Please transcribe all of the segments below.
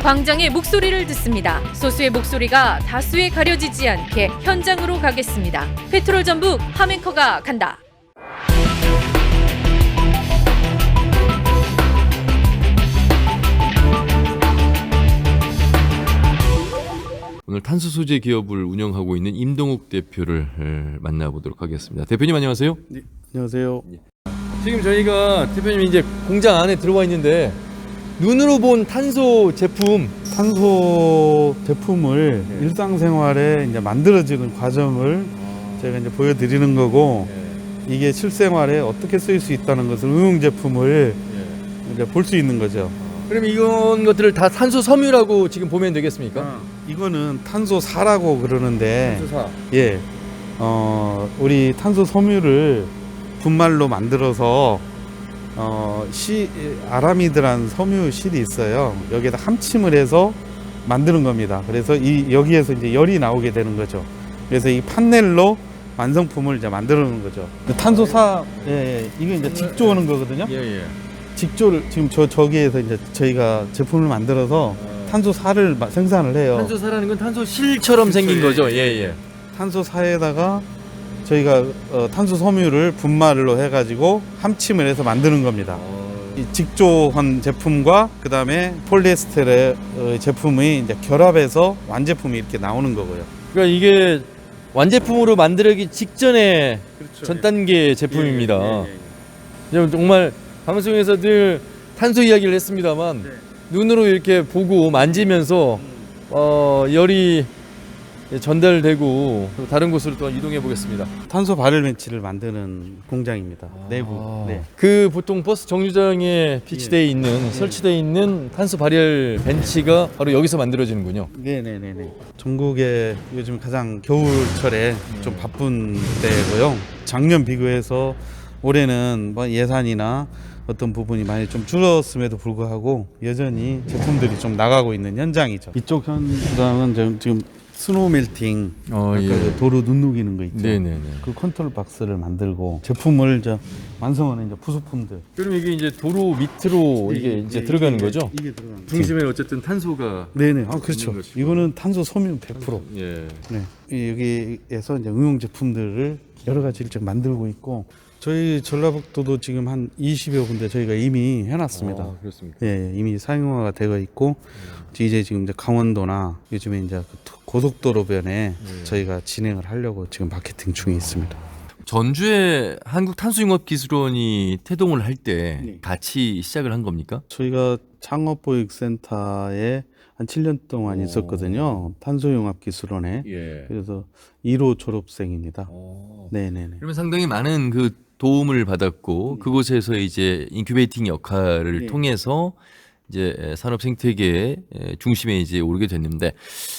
광장의 목소리를 듣습니다. 소수의 목소리가 다수에 가려지지 않게 현장으로 가겠습니다. 페트롤 전북 함앵커가 간다. 오늘 탄소 소재 기업을 운영하고 있는 임동욱 대표를 만나보도록 하겠습니다. 대표님 안녕하세요. 네, 안녕하세요. 지금 저희가 대표님 이제 공장 안에 들어와 있는데 눈으로 본 탄소 제품 탄소 제품을 일상생활에 이제 만들어지는 과정을 제가 이제 보여드리는 거고, 이게 실생활에 어떻게 쓰일 수 있다는 것을 응용 제품을 이제 볼 수 있는 거죠. 그럼 이런 것들을 다 탄소 섬유라고 지금 보면 되겠습니까? 이거는 탄소사라고 그러는데, 탄소사. 예, 우리 탄소 섬유를 분말로 만들어서 아라미드란 섬유 실이 있어요. 여기에다 함침을 해서 만드는 겁니다. 그래서 여기에서 이제 열이 나오게 되는 거죠. 그래서 이 판넬로 완성품을 이제 만드는 거죠. 탄소사, 이게 이제 직조하는 거거든요. 직조를 지금 저기에서 이제 저희가 제품을 만들어서 탄소사를 생산을 해요. 탄소사라는 건 탄소실처럼 생긴 거죠. 탄소사에다가 저희가 탄소 섬유를 분말로 해가지고 함침을 해서 만드는 겁니다. 이 직조한 제품과 그 다음에 폴리에스테르 제품이 이제 결합해서 완제품이 이렇게 나오는 거고요. 그러니까 이게 완제품으로 만들기 직전의 그렇죠. 전 단계 제품입니다. 정말 방송에서 늘 탄소 이야기를 했습니다만 눈으로 이렇게 보고 만지면서 열이 전달되고 다른 곳으로 또 이동해 보겠습니다. 탄소 발열 벤치를 만드는 공장입니다. 내부. 네. 그 보통 버스 정류장에 비치되어 있는 설치되어 있는 탄소 발열 벤치가 바로 여기서 만들어지는군요. 네네네네. 전국에 요즘 가장 겨울철에 좀 바쁜 때고요. 작년 비교해서 올해는 뭐 예산이나 어떤 부분이 많이 좀 줄었음에도 불구하고 여전히 제품들이 좀 나가고 있는 현장이죠. 이쪽 현장은 지금 스노우 멜팅, 그 도로 눈 녹이는 거 있죠. 네네네. 그 컨트롤 박스를 만들고 제품을 완성하는 이제 부속품들. 그럼 이게 이제 도로 밑으로 이게 이제 들어가는 거죠? 이게 들어가는 중심에 어쨌든 탄소가 네네. 그렇죠. 이거는 탄소 섬유 100%. 예. 네. 여기에서 이제 응용 제품들을 여러 가지를 지금 만들고 있고, 저희 전라북도도 지금 한 20여 군데 저희가 이미 해놨습니다. 그렇습니까? 예, 이미 사용화가 되어 있고, 이제 지금 이제 강원도나 요즘에 이제 고속도로변에 저희가 진행을 하려고 지금 마케팅 중에 있습니다. 전주에 한국탄소융합기술원이 태동을 할 때 같이 시작을 한 겁니까? 저희가 창업보육센터에 한 7년 동안 있었거든요. 탄소융합기술원에. 그래서 1호 졸업생입니다. 네네네. 그러면 상당히 많은 그 도움을 받았고 그곳에서 이제 인큐베이팅 역할을 통해서 이제 산업 생태계 중심에 이제 오르게 됐는데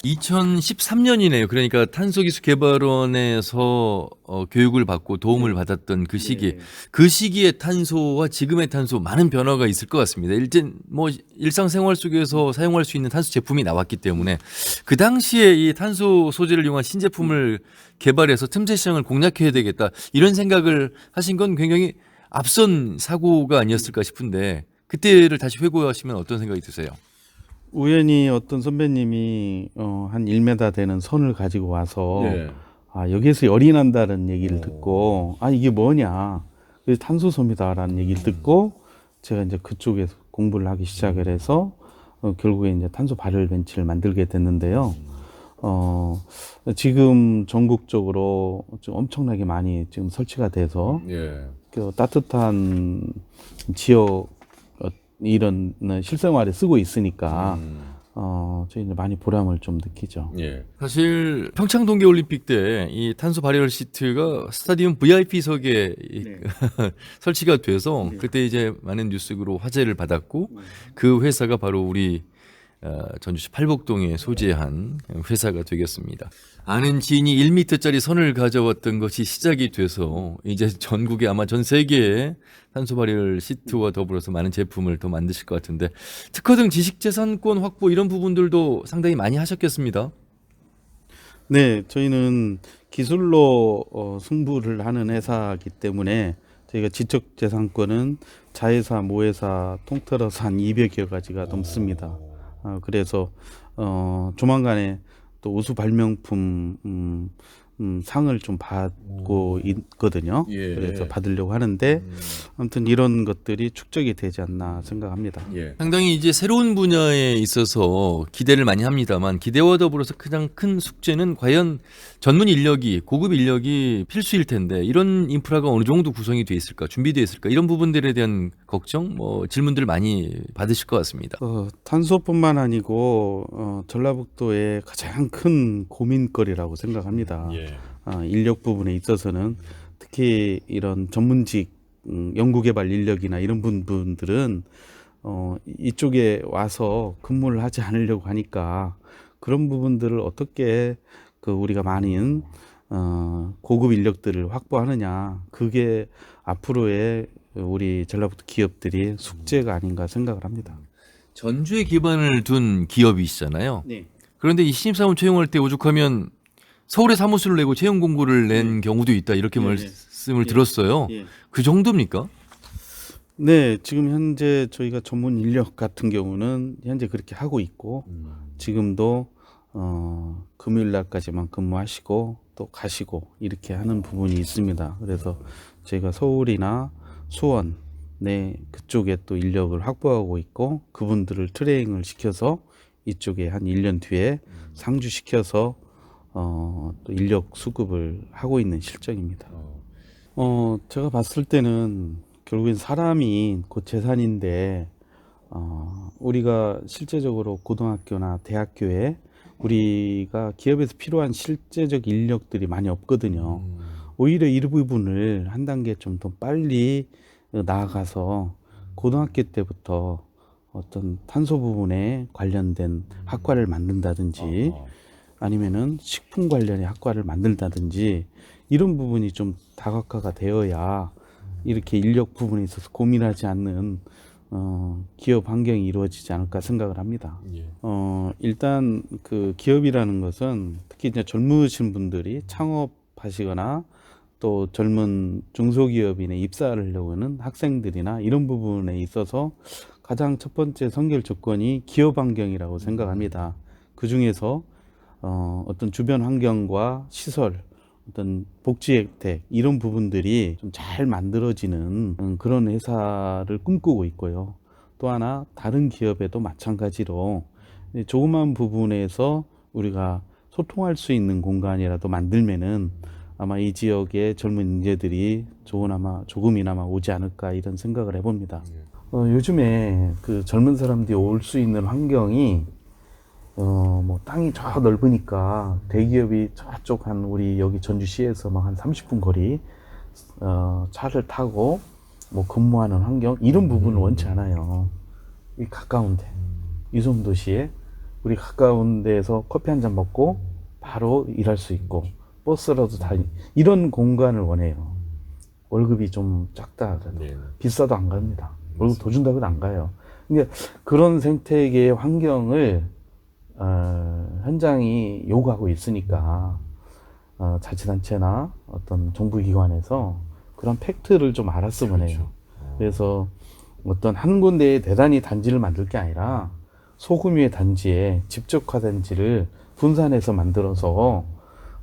2013년이네요. 그러니까 탄소기술 개발원에서 교육을 받고 도움을 받았던 그 시기, 그 시기의 탄소와 지금의 탄소 많은 변화가 있을 것 같습니다. 일단 뭐 일상생활 속에서 사용할 수 있는 탄소 제품이 나왔기 때문에 그 당시에 이 탄소 소재를 이용한 신제품을 개발해서 틈새 시장을 공략해야 되겠다 이런 생각을 하신 건 굉장히 앞선 사고가 아니었을까 싶은데. 그때를 다시 회고하시면 어떤 생각이 드세요? 우연히 어떤 선배님이 한 1m 되는 선을 가지고 와서 여기에서 열이 난다는 얘기를 듣고 이게 뭐냐, 그래서 탄소섬이다라는 얘기를 듣고 제가 이제 그쪽에서 공부를 하기 시작을 해서 결국에 이제 탄소 발열 벤치를 만들게 됐는데요. 지금 전국적으로 좀 엄청나게 많이 지금 설치가 돼서 그 따뜻한 지역 이런 실생활에 쓰고 있으니까 저희는 많이 보람을 좀 느끼죠. 사실 평창 동계올림픽 때 이 탄소 발열 시트가 스타디움 VIP석에 설치가 돼서 그때 이제 많은 뉴스로 화제를 받았고 그 회사가 바로 우리 전주시 팔복동에 소재한 회사가 되겠습니다. 아는 지인이 1m짜리 선을 가져왔던 것이 시작이 돼서 이제 전국에 아마 전 세계에 탄소 발열 시트와 더불어서 많은 제품을 더 만드실 것 같은데 특허 등 지식재산권 확보 이런 부분들도 상당히 많이 하셨겠습니다. 네, 저희는 기술로 승부를 하는 회사이기 때문에 저희가 지적재산권은 자회사, 모회사 통틀어서 한 200여 가지가 넘습니다. 그래서 조만간에 또 우수 발명품 상을 좀 받고 있거든요. 예. 그래서 받으려고 하는데 아무튼 이런 것들이 축적이 되지 않나 생각합니다. 상당히 이제 새로운 분야에 있어서 기대를 많이 합니다만 기대와 더불어서 가장 큰 숙제는 과연 전문 인력이 고급 인력이 필수일 텐데 이런 인프라가 어느 정도 구성이 돼 있을까 준비되어 있을까 이런 부분들에 대한 걱정 뭐 질문들 많이 받으실 것 같습니다. 탄소뿐만 아니고 전라북도의 가장 큰 고민거리라고 생각합니다. 인력 부분에 있어서는 특히 이런 전문직 연구개발 인력이나 이런 분들은 이쪽에 와서 근무를 하지 않으려고 하니까 그런 부분들을 어떻게 우리가 많은 고급 인력들을 확보하느냐 그게 앞으로의 우리 전라북도 기업들이 숙제가 아닌가 생각을 합니다. 전주에 기반을 둔 기업이시잖아요. 네. 그런데 이 신입사원 채용할 때 오죽하면 서울에 사무실을 내고 채용 공고를 낸 경우도 있다 이렇게 말씀을 들었어요. 그 정도입니까? 네, 지금 현재 저희가 전문 인력 같은 경우는 현재 그렇게 하고 있고 지금도 금요일 날까지만 근무하시고 또 가시고 이렇게 하는 부분이 있습니다. 그래서 저희가 서울이나 수원 그쪽에 또 인력을 확보하고 있고 그분들을 트레이닝을 시켜서 이쪽에 한 1년 뒤에 상주시켜서 또 인력 수급을 하고 있는 실정입니다. 제가 봤을 때는 결국엔 사람이 곧 재산인데 우리가 실제적으로 고등학교나 대학교에 우리가 기업에서 필요한 실제적 인력들이 많이 없거든요. 오히려 이 부분을 한 단계 좀 더 빨리 나아가서 고등학교 때부터 어떤 탄소 부분에 관련된 학과를 만든다든지 아니면은 식품 관련의 학과를 만든다든지 이런 부분이 좀 다각화가 되어야 이렇게 인력 부분에 있어서 고민하지 않는 기업 환경이 이루어지지 않을까 생각을 합니다. 일단 그 기업이라는 것은 특히 이제 젊으신 분들이 창업하시거나 또 젊은 중소기업인에 입사를 하려고 하는 학생들이나 이런 부분에 있어서 가장 첫 번째 선결 조건이 기업 환경이라고 생각합니다. 그 중에서 어떤 주변 환경과 시설, 어떤 복지 혜택 이런 부분들이 좀 잘 만들어지는 그런 회사를 꿈꾸고 있고요. 또 하나 다른 기업에도 마찬가지로 조그만 부분에서 우리가 소통할 수 있는 공간이라도 만들면은 아마 이 지역의 젊은 인재들이 조금이나마 오지 않을까 이런 생각을 해봅니다. 요즘에 그 젊은 사람들이 올 수 있는 환경이 뭐 땅이 저 넓으니까 대기업이 저쪽 한 우리 여기 전주시에서 막 한 30분 거리 차를 타고 뭐 근무하는 환경 이런 부분은 원치 않아요. 이 가까운데 유성도시에 우리 가까운 데에서 커피 한 잔 먹고 바로 일할 수 있고 버스라도 이런 공간을 원해요. 월급이 좀 작다 하더라도 비싸도 안 갑니다. 월급 더 준다고 해도 안 가요. 그러니까 그런 생태계의 환경을 현장이 요구하고 있으니까 자치단체나 어떤 정부기관에서 그런 팩트를 좀 알았으면 해요. 그래서 어떤 한 군데에 대단히 단지를 만들 게 아니라 소규모의 단지에 집적화 단지를 분산해서 만들어서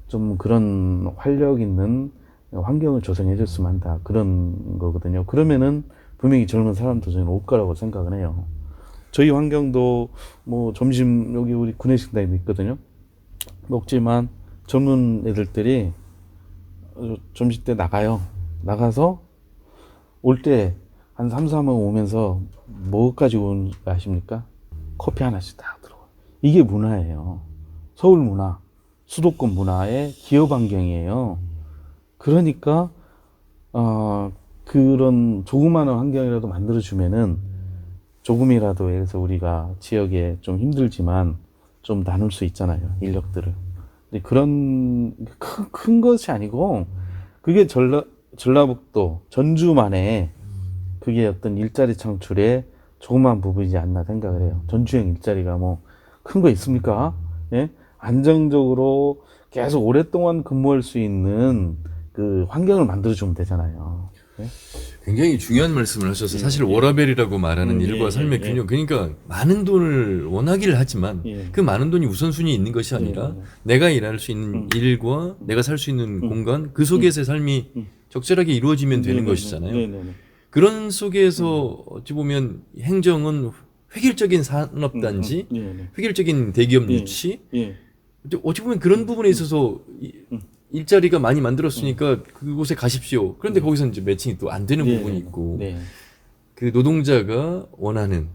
좀 그런 활력 있는 환경을 조성해 줬으면 한다. 그런 거거든요. 그러면은 분명히 젊은 사람도 저는 올 거라고 생각을 해요. 저희 환경도 뭐 점심 여기 우리 구내식당이 있거든요. 먹지만 젊은 애들들이 점심 때 나가요. 나가서 올 때 한 3, 4명 오면서 뭐 가지고 오는 거 아십니까? 커피 하나씩 다 들어와요. 이게 문화예요. 서울 문화, 수도권 문화의 기업 환경이에요. 그러니까 그런 조그마한 환경이라도 만들어주면은 조금이라도 해서 우리가 지역에 좀 힘들지만 좀 나눌 수 있잖아요. 인력들을. 근데 그런 큰 것이 아니고 그게 전라북도 전주만의 그게 어떤 일자리 창출의 조그만 부분이지 않나 생각을 해요. 전주형 일자리가 뭐 큰 거 있습니까? 예? 안정적으로 계속 오랫동안 근무할 수 있는 그 환경을 만들어주면 되잖아요. 굉장히 중요한 말씀을 하셔서 사실 워라밸이라고 말하는 일과 삶의 균형, 그러니까 많은 돈을 원하기를 하지만 그 많은 돈이 우선순위에 있는 것이 아니라 내가 일할 수 있는 일과 내가 살 수 있는 공간, 그 속에서의 삶이 적절하게 이루어지면 되는 것이잖아요. 그런 속에서 어찌 보면 행정은 획일적인 산업단지, 획일적인 대기업 유치, 어찌 보면 그런 부분에 있어서 일자리가 많이 만들었으니까 그곳에 가십시오. 그런데 거기서 이제 매칭이 또 안 되는 부분이 있고, 그 노동자가 원하는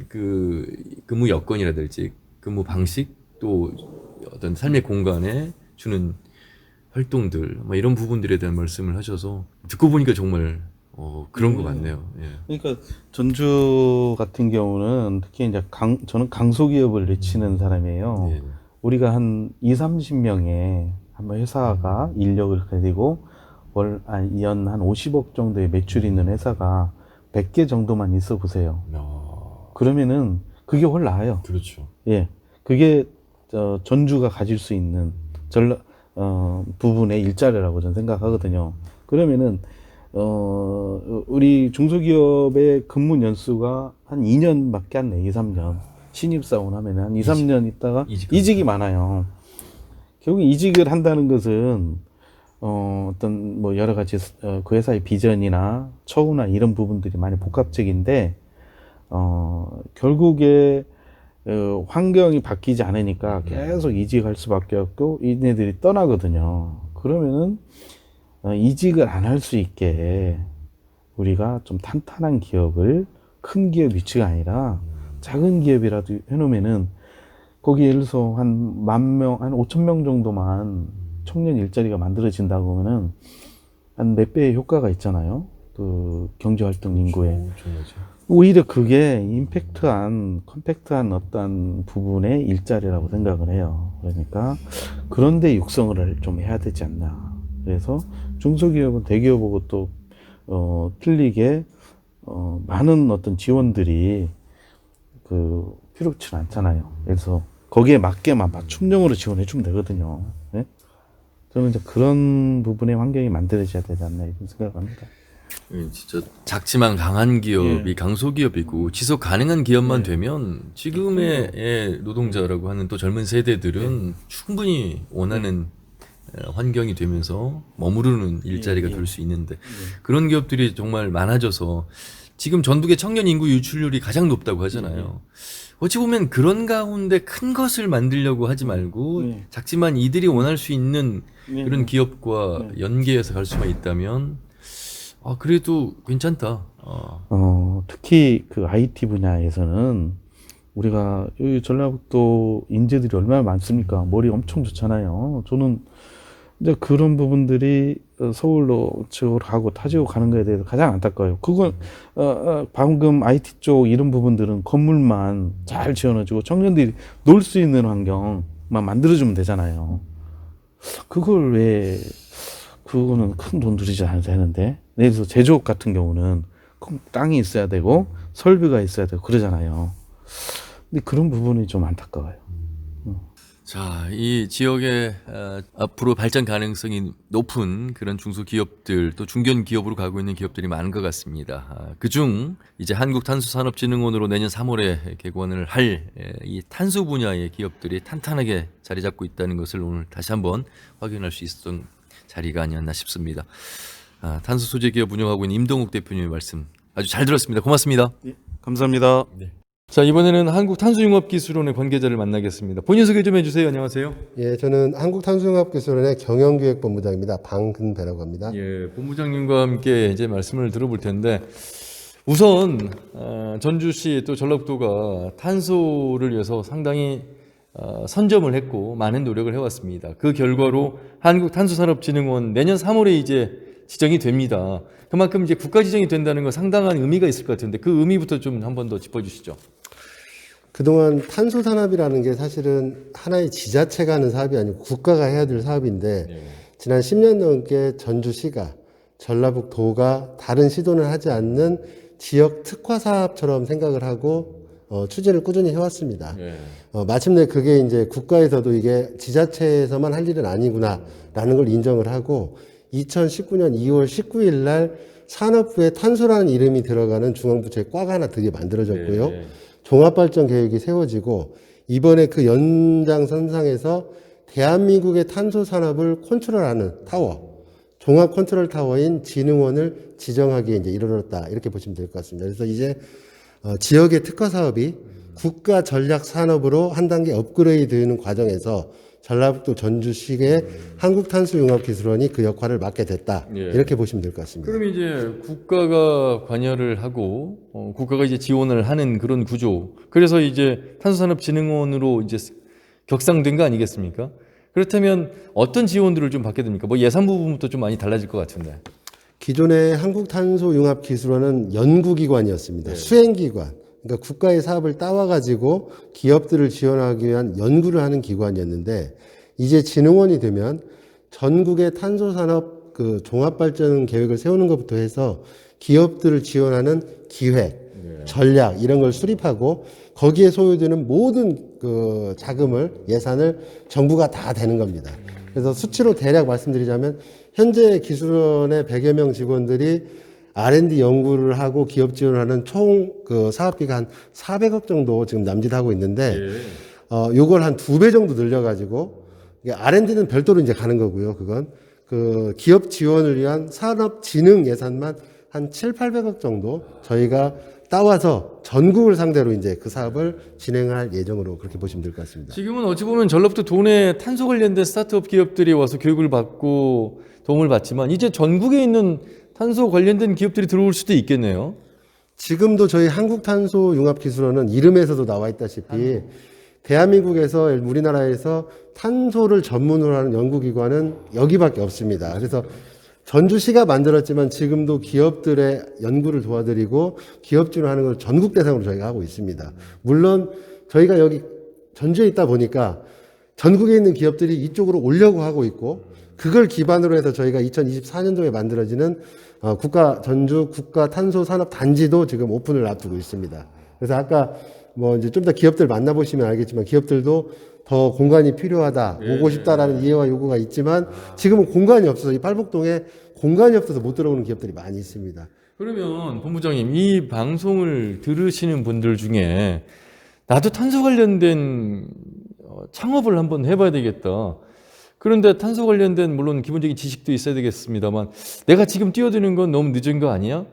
그 근무 여건이라든지 근무 방식, 또 어떤 삶의 공간에 주는 활동들, 뭐 이런 부분들에 대한 말씀을 하셔서 듣고 보니까 정말 그런 것 같네요. 예. 그러니까 전주 같은 경우는 특히 이제 저는 강소기업을 내치는 사람이에요. 예. 우리가 한 20-30명의 한번 회사가 인력을 가지고 연 한 50억 정도의 매출이 있는 회사가 100개 정도만 있어 보세요. 그러면은 그게 훨 나아요. 그렇죠. 예. 그게 전주가 가질 수 있는 부분의 일자리라고 저는 생각하거든요. 그러면은 우리 중소기업의 근무 연수가 한 2년밖에 안 돼, 2-3년. 신입사원 하면 한 2-3년 있다가 이직이 많아요. 결국 이직을 한다는 것은, 어떤, 뭐, 여러 가지, 그 회사의 비전이나 처우나 이런 부분들이 많이 복합적인데, 결국에, 환경이 바뀌지 않으니까 계속 이직할 수밖에 없고, 이네들이 떠나거든요. 그러면은, 이직을 안 할 수 있게 우리가 좀 탄탄한 기업을 큰 기업 위치가 아니라 작은 기업이라도 해놓으면은 거기 예를 들어서 한 10,000명, 한 5,000명 정도만 청년 일자리가 만들어진다고 하면은 한 몇 배의 효과가 있잖아요. 그 경제활동 인구에. 오히려 그게 컴팩트한 어떤 부분의 일자리라고 생각을 해요. 그러니까 그런데 육성을 좀 해야 되지 않나. 그래서 중소기업은 대기업하고 또 틀리게 많은 어떤 지원들이 필요치 않잖아요. 그래서 거기에 맞게만 맞춤형으로 지원해 주면 되거든요. 네? 저는 이제 그런 부분의 환경이 만들어져야 되지 않나 이런 생각을 합니다. 진짜 작지만 강한 기업이 강소기업이고 지속 가능한 기업만 되면 지금의 노동자라고 하는 또 젊은 세대들은 충분히 원하는 환경이 되면서 머무르는 일자리가 될 수 있는데 그런 기업들이 정말 많아져서 지금 전국의 청년 인구 유출률이 가장 높다고 하잖아요. 어찌 보면 그런 가운데 큰 것을 만들려고 하지 말고 작지만 이들이 원할 수 있는 그런 기업과 연계해서 갈 수만 있다면 그래도 괜찮다. 특히 그 IT 분야에서는 우리가 여기 전라북도 인재들이 얼마나 많습니까? 머리 엄청 좋잖아요. 저는 이제 그런 부분들이 서울로 쪽으로 가고 타 지역으로 가는 거에 대해서 가장 안타까워요. 그건 방금 IT 쪽 이런 부분들은 건물만 잘 지어놔주고 청년들이 놀 수 있는 환경만 만들어주면 되잖아요. 그거는 큰 돈 들이지 않아도 되는데, 예를 들어서 제조업 같은 경우는 땅이 있어야 되고 설비가 있어야 되고 그러잖아요. 근데 그런 부분이 좀 안타까워요. 자, 이 지역의 앞으로 발전 가능성이 높은 그런 중소기업들 또 중견 기업으로 가고 있는 기업들이 많은 것 같습니다. 그중 이제 한국탄수산업진흥원으로 내년 3월에 개관을 할 이 탄소 분야의 기업들이 탄탄하게 자리 잡고 있다는 것을 오늘 다시 한번 확인할 수 있었던 자리가 아니었나 싶습니다. 탄소 소재 기업 운영하고 있는 임동욱 대표님의 말씀 아주 잘 들었습니다. 고맙습니다. 예, 감사합니다. 자, 이번에는 한국탄소융합기술원의 관계자를 만나겠습니다. 본인 소개 좀 해주세요. 안녕하세요. 예, 저는 한국탄소융합기술원의 경영기획본부장입니다. 방근배라고 합니다. 예, 본부장님과 함께 이제 말씀을 들어볼 텐데 우선 전주시 또 전라북도가 탄소를 위해서 상당히 선점을 했고 많은 노력을 해왔습니다. 그 결과로 한국탄소산업진흥원 내년 3월에 이제 지정이 됩니다. 그만큼 이제 국가 지정이 된다는 건 상당한 의미가 있을 것 같은데 그 의미부터 좀 한 번 더 짚어주시죠. 그동안 탄소 산업이라는 게 사실은 하나의 지자체가 하는 사업이 아니고 국가가 해야 될 사업인데 지난 10년 넘게 전주시가 전라북도가 다른 시도는 하지 않는 지역 특화 사업처럼 생각을 하고 추진을 꾸준히 해왔습니다. 마침내 그게 이제 국가에서도 이게 지자체에서만 할 일은 아니구나라는 걸 인정을 하고 2019년 2월 19일 날 산업부에 탄소라는 이름이 들어가는 중앙부처의 과가 하나 드디어 만들어졌고요. 네. 종합발전 계획이 세워지고 이번에 그 연장선상에서 대한민국의 탄소 산업을 컨트롤하는 타워, 종합 컨트롤 타워인 진흥원을 지정하기에 이제 이르렀다 이렇게 보시면 될 것 같습니다. 그래서 이제 지역의 특화 사업이 국가 전략 산업으로 한 단계 업그레이드되는 과정에서 전라북도 전주시의 한국탄소융합기술원이 그 역할을 맡게 됐다. 예. 이렇게 보시면 될 것 같습니다. 그럼 이제 국가가 관여를 하고 국가가 이제 지원을 하는 그런 구조. 그래서 이제 탄소산업진흥원으로 이제 격상된 거 아니겠습니까? 그렇다면 어떤 지원들을 좀 받게 됩니까? 뭐 예산 부분부터 좀 많이 달라질 것 같은데. 기존의 한국탄소융합기술원은 연구기관이었습니다. 수행기관. 그러니까 국가의 사업을 따와가지고 기업들을 지원하기 위한 연구를 하는 기관이었는데 이제 진흥원이 되면 전국의 탄소산업 그 종합발전 계획을 세우는 것부터 해서 기업들을 지원하는 기획, 전략 이런 걸 수립하고 거기에 소요되는 모든 그 자금을 예산을 정부가 다 대는 겁니다. 그래서 수치로 대략 말씀드리자면 현재 기술원의 100여 명 직원들이 R&D 연구를 하고 기업 지원을 하는 총 그 사업비가 한 400억 정도 지금 남짓하고 있는데, 요걸 한 2배 정도 늘려가지고, R&D는 별도로 이제 가는 거고요, 그건. 그 기업 지원을 위한 산업 진흥 예산만 한 700~800억 정도 저희가 따와서 전국을 상대로 이제 그 사업을 진행할 예정으로 그렇게 보시면 될 것 같습니다. 지금은 어찌 보면 전라북도 도내 탄소 관련된 스타트업 기업들이 와서 교육을 받고 도움을 받지만 이제 전국에 있는 탄소 관련된 기업들이 들어올 수도 있겠네요. 지금도 저희 한국탄소융합기술원은 이름에서도 나와 있다시피 대한민국에서 우리나라에서 탄소를 전문으로 하는 연구기관은 여기밖에 없습니다. 그래서 전주시가 만들었지만 지금도 기업들의 연구를 도와드리고 기업 지원하는 걸 전국 대상으로 저희가 하고 있습니다. 물론 저희가 여기 전주에 있다 보니까 전국에 있는 기업들이 이쪽으로 오려고 하고 있고 그걸 기반으로 해서 저희가 2024년도에 만들어지는 전주 국가 탄소 산업 단지도 지금 오픈을 앞두고 있습니다. 그래서 아까 뭐 이제 좀 더 기업들 만나보시면 알겠지만 기업들도 더 공간이 필요하다, 오고 싶다라는 이해와 요구가 있지만 지금은 공간이 없어서 이 팔복동에 공간이 없어서 못 들어오는 기업들이 많이 있습니다. 그러면 본부장님, 이 방송을 들으시는 분들 중에 나도 탄소 관련된 창업을 한번 해봐야 되겠다. 그런데 탄소 관련된 물론 기본적인 지식도 있어야 되겠습니다만 내가 지금 뛰어드는 건 너무 늦은 거 아니야?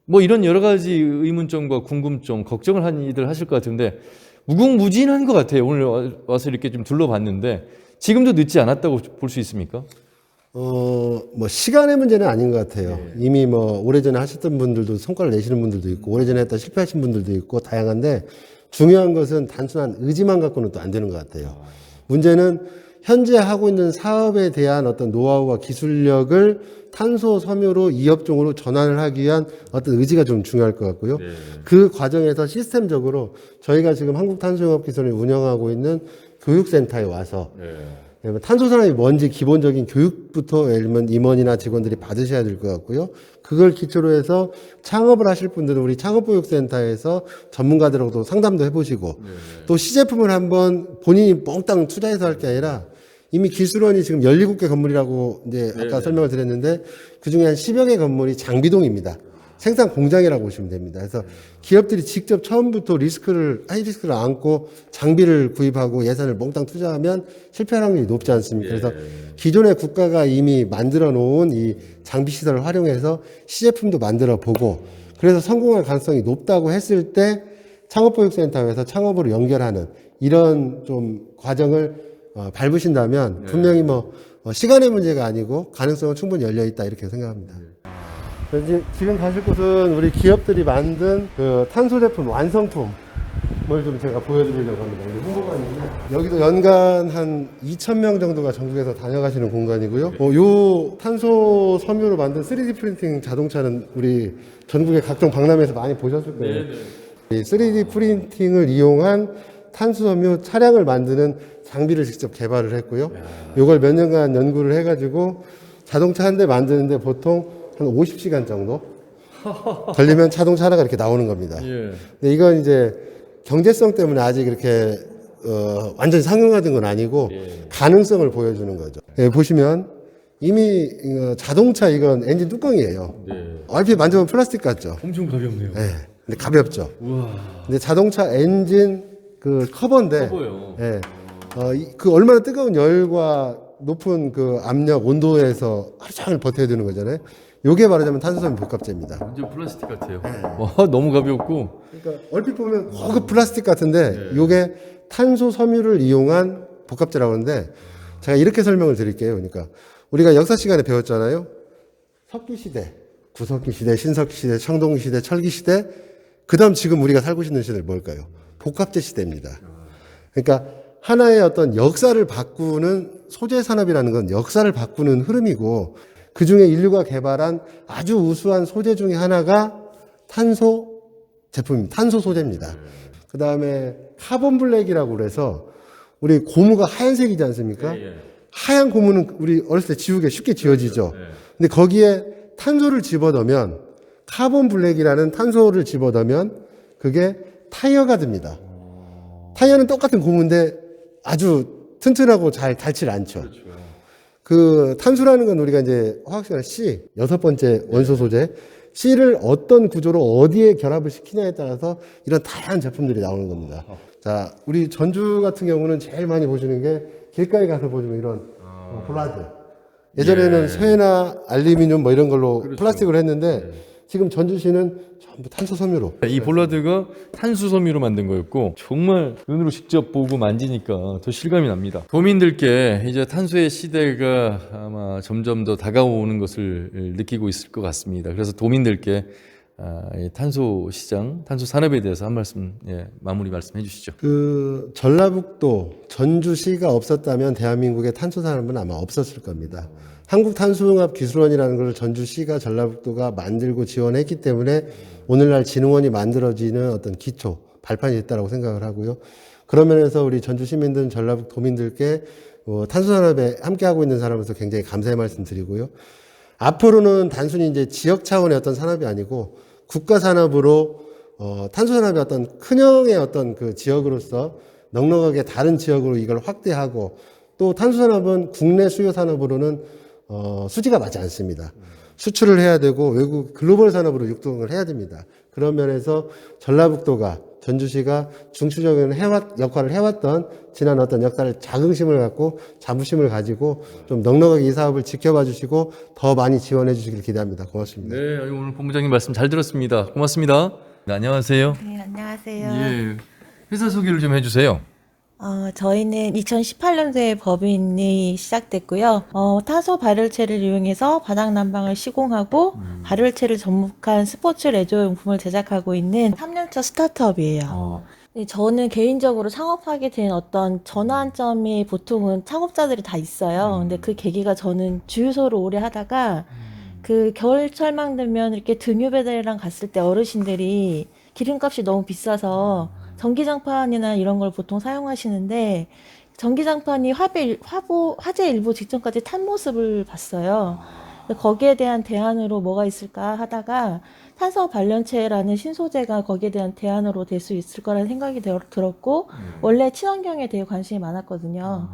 뭐 이런 여러 가지 의문점과 궁금점, 걱정을 한 이들 하실 것 같은데 무궁무진한 것 같아요. 오늘 와서 이렇게 좀 둘러봤는데 지금도 늦지 않았다고 볼 수 있습니까? 뭐 시간의 문제는 아닌 것 같아요. 이미 뭐 오래전에 하셨던 분들도 성과를 내시는 분들도 있고 오래전에 했다 실패하신 분들도 있고 다양한데 중요한 것은 단순한 의지만 갖고는 또 안 되는 것 같아요. 문제는 현재 하고 있는 사업에 대한 어떤 노하우와 기술력을 탄소 섬유로 이 업종으로 전환을 하기 위한 어떤 의지가 좀 중요할 것 같고요. 그 과정에서 시스템적으로 저희가 지금 한국탄소융합기술을 운영하고 있는 교육센터에 와서 탄소산업이 뭔지 기본적인 교육부터 예를 들면 임원이나 직원들이 받으셔야 될 것 같고요. 그걸 기초로 해서 창업을 하실 분들은 우리 창업보육센터에서 전문가들하고도 상담도 해보시고 또 시제품을 한번 본인이 몽땅 투자해서 할 게 아니라 이미 기술원이 지금 17개 건물이라고 이제 아까 설명을 드렸는데 그 중에 한 10여 개 건물이 장비동입니다. 생산 공장이라고 보시면 됩니다. 그래서 기업들이 직접 처음부터 하이 리스크를 안고 장비를 구입하고 예산을 몽땅 투자하면 실패할 확률이 높지 않습니까? 그래서 기존의 국가가 이미 만들어 놓은 이 장비 시설을 활용해서 시제품도 만들어 보고 그래서 성공할 가능성이 높다고 했을 때 창업보육센터에서 창업으로 연결하는 이런 좀 과정을 밟으신다면 분명히 뭐 시간의 문제가 아니고 가능성은 충분히 열려 있다 이렇게 생각합니다. 지금 가실 곳은 우리 기업들이 만든 그 탄소 제품 완성품을 좀 제가 보여드리려고 합니다. 홍보관인데 여기도 연간 한 2,000명 정도가 전국에서 다녀가시는 공간이고요. 요 탄소 섬유로 만든 3D 프린팅 자동차는 우리 전국의 각종 박람회에서 많이 보셨을 거예요. 이 3D 프린팅을 이용한 탄소 섬유 차량을 만드는 장비를 직접 개발을 했고요. 요걸 몇 년간 연구를 해가지고 자동차 한 대 만드는데 보통 한 50시간 정도 걸리면 자동차 하나가 이렇게 나오는 겁니다. 근데 이건 이제 경제성 때문에 아직 이렇게 완전히 상용화된 건 아니고 가능성을 보여주는 거죠. 보시면 이미 자동차 이건 엔진 뚜껑이에요. 네. 얼핏 만져보면 플라스틱 같죠? 엄청 가볍네요. 네. 근데 가볍죠. 우와. 근데 자동차 엔진 그 커버인데, 커버요. 예. 그 얼마나 뜨거운 열과 높은 그 압력, 온도에서 하루 종일 버텨야 되는 거잖아요. 요게 말하자면 탄소섬유 복합제입니다. 완전 플라스틱 같아요. 와, 너무 가볍고. 그러니까 얼핏 보면 고급 플라스틱 같은데 요게 탄소 섬유를 이용한 복합제라고 하는데 제가 이렇게 설명을 드릴게요. 그러니까 우리가 역사 시간에 배웠잖아요. 석기 시대, 구석기 시대, 신석기 시대, 청동기 시대, 철기 시대. 그다음 지금 우리가 살고 있는 시대는 뭘까요? 복합제 시대입니다. 그러니까 하나의 어떤 역사를 바꾸는 소재 산업이라는 건 역사를 바꾸는 흐름이고 그 중에 인류가 개발한 아주 우수한 소재 중에 하나가 탄소 제품입니다. 탄소 소재입니다. 그 다음에 카본 블랙이라고 그래서 우리 고무가 하얀색이지 않습니까? 하얀 고무는 우리 어렸을 때 지우개 쉽게 지워지죠. 근데 거기에 탄소를 집어넣으면 카본 블랙이라는 탄소를 집어넣으면 그게 타이어가 됩니다. 타이어는 똑같은 고무인데 아주 튼튼하고 잘 닳질 않죠. 그 탄소라는 건 우리가 이제 화학시간 C, 6번째 원소 소재, C를 어떤 구조로 어디에 결합을 시키냐에 따라서 이런 다양한 제품들이 나오는 겁니다. 자, 우리 전주 같은 경우는 제일 많이 보시는 게 길가에 가서 보시면 이런 볼라드. 예전에는 쇠나 알루미늄 뭐 이런 걸로 플라스틱으로 했는데 지금 전주시는 전부 탄소 섬유로. 이 볼라드가 탄소 섬유로 만든 거였고 정말 눈으로 직접 보고 만지니까 더 실감이 납니다. 도민들께 이제 탄소의 시대가 아마 점점 더 다가오는 것을 느끼고 있을 것 같습니다. 그래서 도민들께 이 탄소 시장, 탄소 산업에 대해서 한 말씀, 마무리 말씀해 주시죠. 그 전라북도 전주시가 없었다면 대한민국의 탄소 산업은 아마 없었을 겁니다. 한국탄소융합기술원이라는 걸 전주시가 전라북도가 만들고 지원했기 때문에 오늘날 진흥원이 만들어지는 어떤 기초, 발판이 됐다고 생각을 하고요. 그런 면에서 우리 전주 시민들, 전라북 도민들께 탄소산업에 함께하고 있는 사람으로서 굉장히 감사의 말씀 드리고요. 앞으로는 단순히 이제 지역 차원의 어떤 산업이 아니고 국가 산업으로 탄소산업의 어떤 큰형의 어떤 그 지역으로서 넉넉하게 다른 지역으로 이걸 확대하고 또 탄소산업은 국내 수요 산업으로는 수지가 맞지 않습니다. 수출을 해야 되고 외국 글로벌 산업으로 육동을 해야 됩니다. 그런 면에서 전라북도가 전주시가 중추적인 역할을 해왔던 지난 어떤 역사를 자긍심을 갖고 자부심을 가지고 좀 넉넉하게 이 사업을 지켜봐 주시고 더 많이 지원해 주시길 기대합니다. 고맙습니다. 네, 오늘 본부장님 말씀 잘 들었습니다. 고맙습니다. 네, 안녕하세요. 네, 안녕하세요. 예, 회사 소개를 좀 해주세요. 저희는 2018년도에 법인이 시작됐고요. 탄소 발열체를 이용해서 바닥 난방을 시공하고 발열체를 접목한 스포츠 레저 용품을 제작하고 있는 3년차 스타트업이에요. 저는 개인적으로 창업하게 된 어떤 전환점이 보통은 창업자들이 다 있어요. 근데 그 계기가 저는 주유소를 오래 하다가 그 겨울철망 되면 이렇게 등유 배달이랑 갔을 때 어르신들이 기름값이 너무 비싸서 전기장판이나 이런 걸 보통 사용하시는데 전기장판이 화재 일부 직전까지 탄 모습을 봤어요. 거기에 대한 대안으로 뭐가 있을까 하다가 탄소 발련체라는 신소재가 거기에 대한 대안으로 될 수 있을 거라는 생각이 들었고 원래 친환경에 대해 관심이 많았거든요.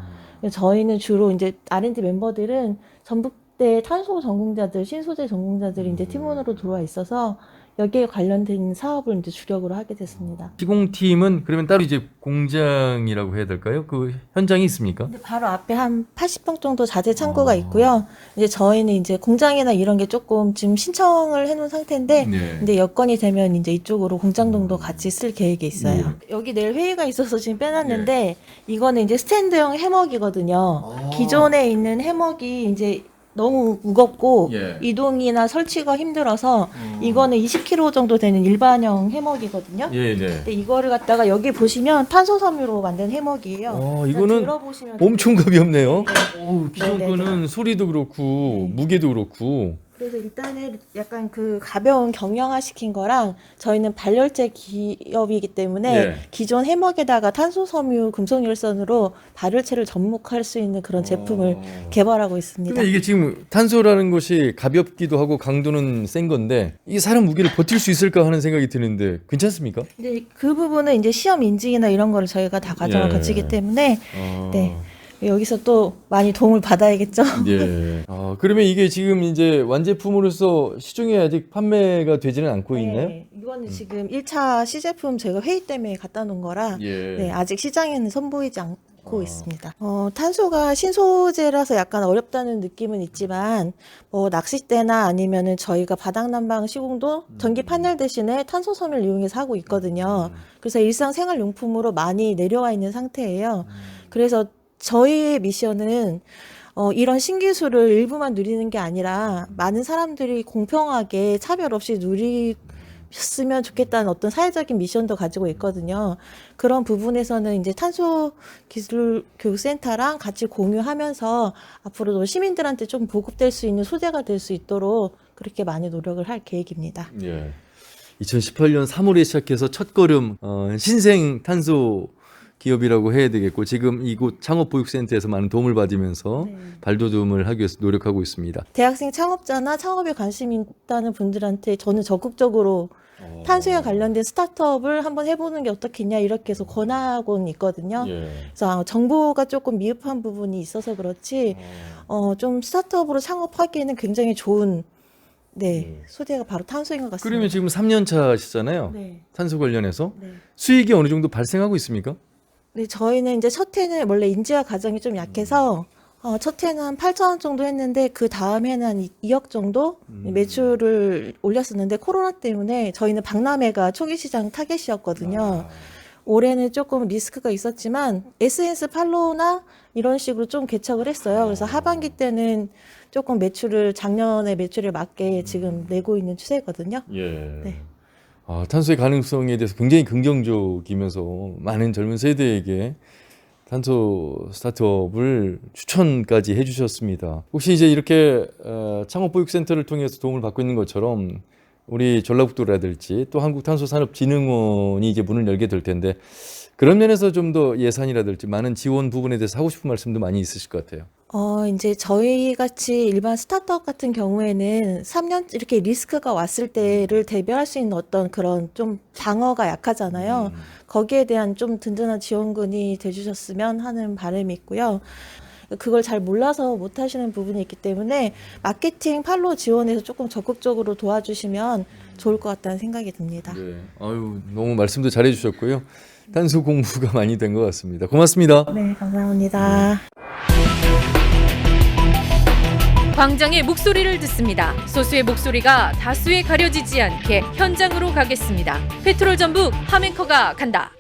저희는 주로 이제 R&D 멤버들은 전북대 탄소 전공자들, 신소재 전공자들이 이제 팀원으로 들어와 있어서 여기에 관련된 사업을 이제 주력으로 하게 됐습니다. 시공팀은 그러면 따로 이제 공장이라고 해야 될까요? 그 현장이 있습니까? 근데 바로 앞에 한 80평 정도 자재 창고가 있고요. 이제 저희는 이제 공장이나 이런 게 조금 지금 신청을 해놓은 상태인데, 네. 근데 여건이 되면 이제 이쪽으로 공장동도 같이 쓸 계획이 있어요. 여기 내일 회의가 있어서 지금 빼놨는데, 이거는 이제 스탠드형 해먹이거든요. 기존에 있는 해먹이 이제 너무 무겁고 이동이나 설치가 힘들어서 이거는 20kg 정도 되는 일반형 해먹이거든요. 네. 근데 이거를 갖다가 여기 보시면 탄소 섬유로 만든 해먹이에요. 이거는 들어보시면 엄청 가볍네요. 기존 네네. 거는 소리도 그렇고 무게도 그렇고. 그래서 일단은 약간 그 가벼운 경량화 시킨 거랑 저희는 발열체 기업이기 때문에 기존 해먹에다가 탄소 섬유 금속열선으로 발열체를 접목할 수 있는 그런 제품을 개발하고 있습니다. 근데 이게 지금 탄소라는 것이 가볍기도 하고 강도는 센 건데 이 사람 무게를 버틸 수 있을까 하는 생각이 드는데 괜찮습니까? 근데 그 부분은 이제 시험 인증이나 이런 거를 저희가 다 과정을 거치기 때문에 네. 여기서 또 많이 도움을 받아야겠죠. 예. 그러면 이게 지금 이제 완제품으로서 시중에 아직 판매가 되지는 않고 있나요? 네, 이거는 지금 1차 시제품 제가 회의 때문에 갖다 놓은 거라 예. 네, 아직 시장에는 선보이지 않고 있습니다. 탄소가 신소재라서 약간 어렵다는 느낌은 있지만 뭐 낚싯대나 아니면은 저희가 바닥난방 시공도 전기 판넬 대신에 탄소섬유를 이용해서 하고 있거든요. 그래서 일상생활용품으로 많이 내려와 있는 상태예요. 그래서 저희의 미션은 이런 신기술을 일부만 누리는 게 아니라 많은 사람들이 공평하게 차별 없이 누리셨으면 좋겠다는 어떤 사회적인 미션도 가지고 있거든요. 그런 부분에서는 이제 탄소기술교육센터랑 같이 공유하면서 앞으로도 시민들한테 좀 보급될 수 있는 소재가 될 수 있도록 그렇게 많이 노력을 할 계획입니다. 예. 2018년 3월에 시작해서 첫걸음 신생 탄소 기업이라고 해야 되겠고 지금 이곳 창업보육센터에서 많은 도움을 받으면서 발돋움을 하기 위해서 노력하고 있습니다. 대학생 창업자나 창업에 관심 있다는 분들한테 저는 적극적으로 탄소에 관련된 스타트업을 한번 해보는 게 어떻겠냐 이렇게 해서 권하고는 있거든요. 예. 그래서 정보가 조금 미흡한 부분이 있어서 그렇지 좀 스타트업으로 창업하기에는 굉장히 좋은 소재가 바로 탄소인 것 같습니다. 그러면 지금 3년 차시잖아요. 네. 탄소 관련해서 네. 수익이 어느 정도 발생하고 있습니까? 네, 저희는 이제 첫 해는 원래 인지화 과정이 좀 약해서 첫 해는 한 8,000원 정도 했는데 그 다음 해는 한 2억 정도 매출을 올렸었는데 코로나 때문에 저희는 박람회가 초기 시장 타겟이었거든요. 올해는 조금 리스크가 있었지만 SNS 팔로우나 이런 식으로 좀 개척을 했어요. 그래서 하반기 때는 조금 작년의 매출에 맞게 지금 내고 있는 추세거든요. 예. 네. 탄소의 가능성에 대해서 굉장히 긍정적이면서 많은 젊은 세대에게 탄소 스타트업을 추천까지 해주셨습니다. 혹시 이제 이렇게 창업보육센터를 통해서 도움을 받고 있는 것처럼 우리 전라북도라든지 또 한국탄소산업진흥원이 이제 문을 열게 될 텐데 그런 면에서 좀 더 예산이라든지 많은 지원 부분에 대해서 하고 싶은 말씀도 많이 있으실 것 같아요. 이제 저희 같이 일반 스타트업 같은 경우에는 3년 이렇게 리스크가 왔을 때를 대비할 수 있는 어떤 그런 좀 방어가 약하잖아요. 거기에 대한 좀 든든한 지원군이 돼주셨으면 하는 바람이 있고요. 그걸 잘 몰라서 못 하시는 부분이 있기 때문에 마케팅 팔로우 지원에서 조금 적극적으로 도와주시면 좋을 것 같다는 생각이 듭니다. 네. 너무 말씀도 잘해 주셨고요. 탄소 공부가 많이 된 것 같습니다. 고맙습니다. 네, 감사합니다. 광장의 목소리를 듣습니다. 소수의 목소리가 다수에 가려지지 않게 현장으로 가겠습니다. 페트롤 전북 함앵커가 간다.